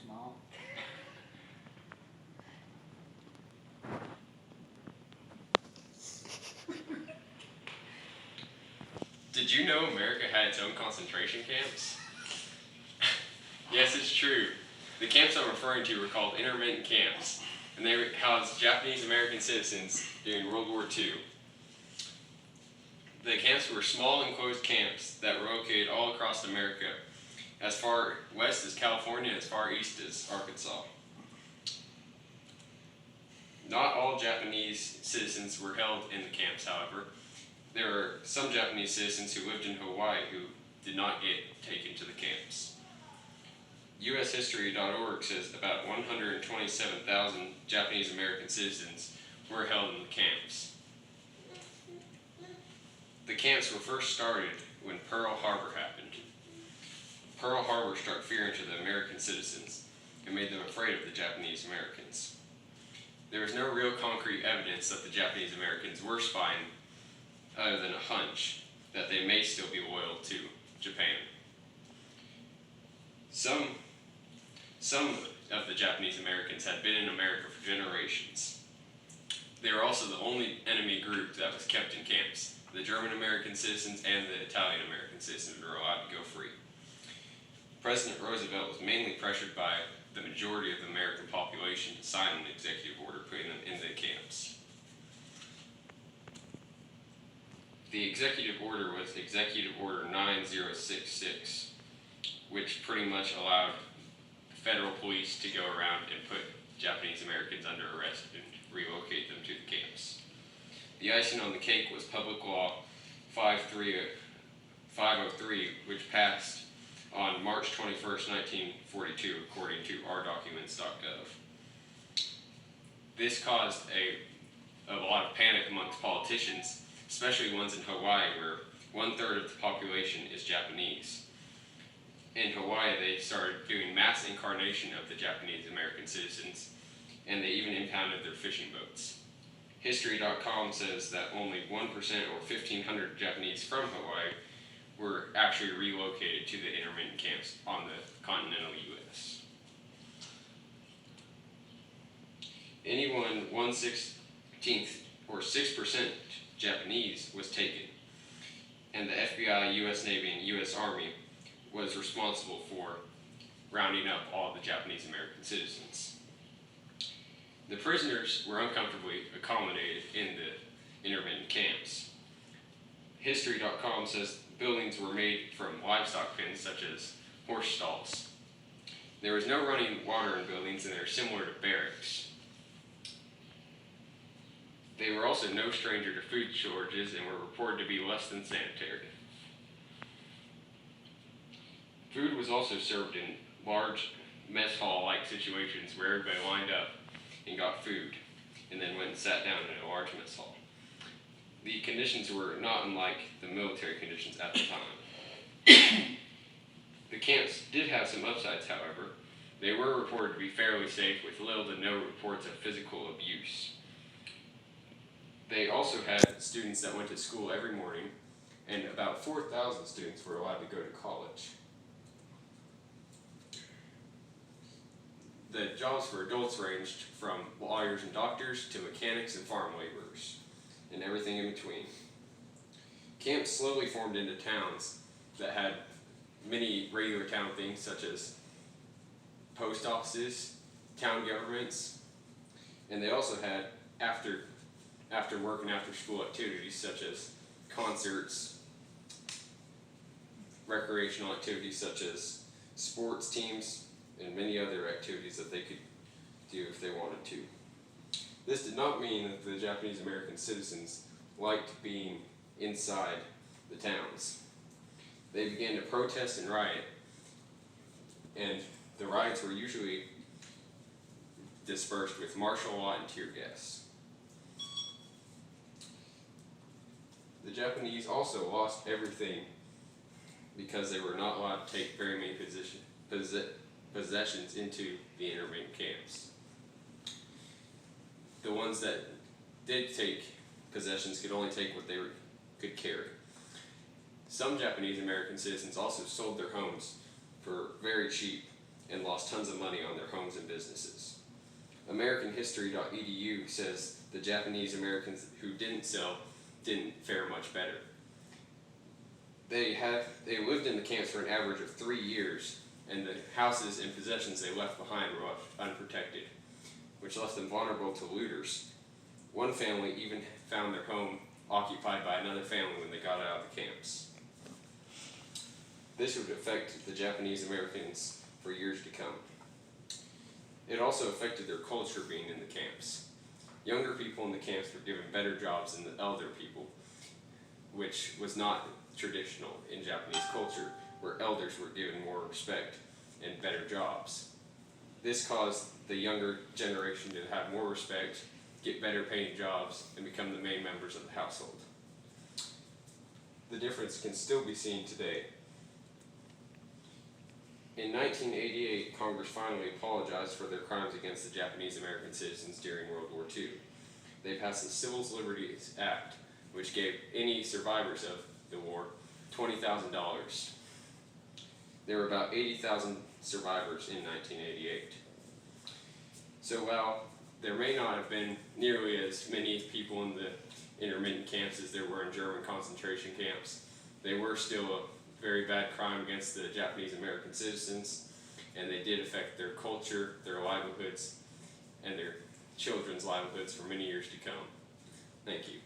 small. Did you know America had its own concentration camps? Yes, it's true. The camps I'm referring to were called intermittent camps, and they housed Japanese American citizens during World War II. The camps were small enclosed camps that were located all across America, as far west as California, as far east as Arkansas. Not all Japanese citizens were held in the camps, however. There were some Japanese citizens who lived in Hawaii who did not get taken to the camps. USHistory.org says about 127,000 Japanese American citizens were held in the camps. The camps were first started when Pearl Harbor happened. Pearl Harbor struck fear into the American citizens and made them afraid of the Japanese Americans. There was no real concrete evidence that the Japanese Americans were spying other than a hunch that they may still be loyal to Japan. Some of the Japanese Americans had been in America for generations. They were also the only enemy group that was kept in camps. The German American citizens and the Italian American citizens were allowed to go free. President Roosevelt was mainly pressured by the majority of the American population to sign an executive order putting them in the camps. The executive order was Executive Order 9066, which pretty much allowed federal police to go around and put Japanese Americans under arrest and relocate them to the camps. The icing on the cake was Public Law 503, which passed on March 21st, 1942, according to ourdocuments.gov. This caused a lot of panic amongst politicians, especially ones in Hawaii, where 1/3 of the population is Japanese. In Hawaii, they started doing mass incarnation of the Japanese American citizens, and they even impounded their fishing boats. History.com says that only 1% or 1,500 Japanese from Hawaii were actually relocated to the intermittent camps on the continental U.S. Anyone 1/16 or 6% Japanese was taken, and the FBI, U.S. Navy, and U.S. Army was responsible for rounding up all the Japanese American citizens. The prisoners were uncomfortably accommodated in the intermittent camps. History.com says buildings were made from livestock pens such as horse stalls. There was no running water in buildings, and they were similar to barracks. They were also no stranger to food shortages and were reported to be less than sanitary. Food was also served in large mess hall-like situations where everybody lined up and got food, and then went and sat down in a large mess hall. The conditions were not unlike the military conditions at the time. The camps did have some upsides, however. They were reported to be fairly safe, with little to no reports of physical abuse. They also had students that went to school every morning, and about 4,000 students were allowed to go to college. The jobs for adults ranged from lawyers and doctors to mechanics and farm laborers, and everything in between. Camps slowly formed into towns that had many regular town things such as post offices, town governments, and they also had after work and after school activities such as concerts, recreational activities such as sports teams, and many other activities that they could do if they wanted to. This did not mean that the Japanese American citizens liked being inside the towns. They began to protest and riot, and the riots were usually dispersed with martial law and tear gas. The Japanese also lost everything because they were not allowed to take very many possessions into the intermittent camps. The ones that did take possessions could only take what they could carry. Some Japanese American citizens also sold their homes for very cheap and lost tons of money on their homes and businesses. AmericanHistory.edu says the Japanese Americans who didn't sell didn't fare much better. They lived in the camps for an average of 3 years, and the houses and possessions they left behind were left unprotected, which left them vulnerable to looters. One family even found their home occupied by another family when they got out of the camps. This would affect the Japanese Americans for years to come. It also affected their culture being in the camps. Younger people in the camps were given better jobs than the elder people, which was not traditional in Japanese culture, where elders were given more respect and better jobs. This caused the younger generation to have more respect, get better paying jobs, and become the main members of the household. The difference can still be seen today. In 1988, Congress finally apologized for their crimes against the Japanese American citizens during World War II. They passed the Civil Liberties Act, which gave any survivors of the war $20,000. There were about 80,000 survivors in 1988. So while there may not have been nearly as many people in the intermittent camps as there were in German concentration camps, they were still a very bad crime against the Japanese American citizens, and they did affect their culture, their livelihoods, and their children's livelihoods for many years to come. Thank you.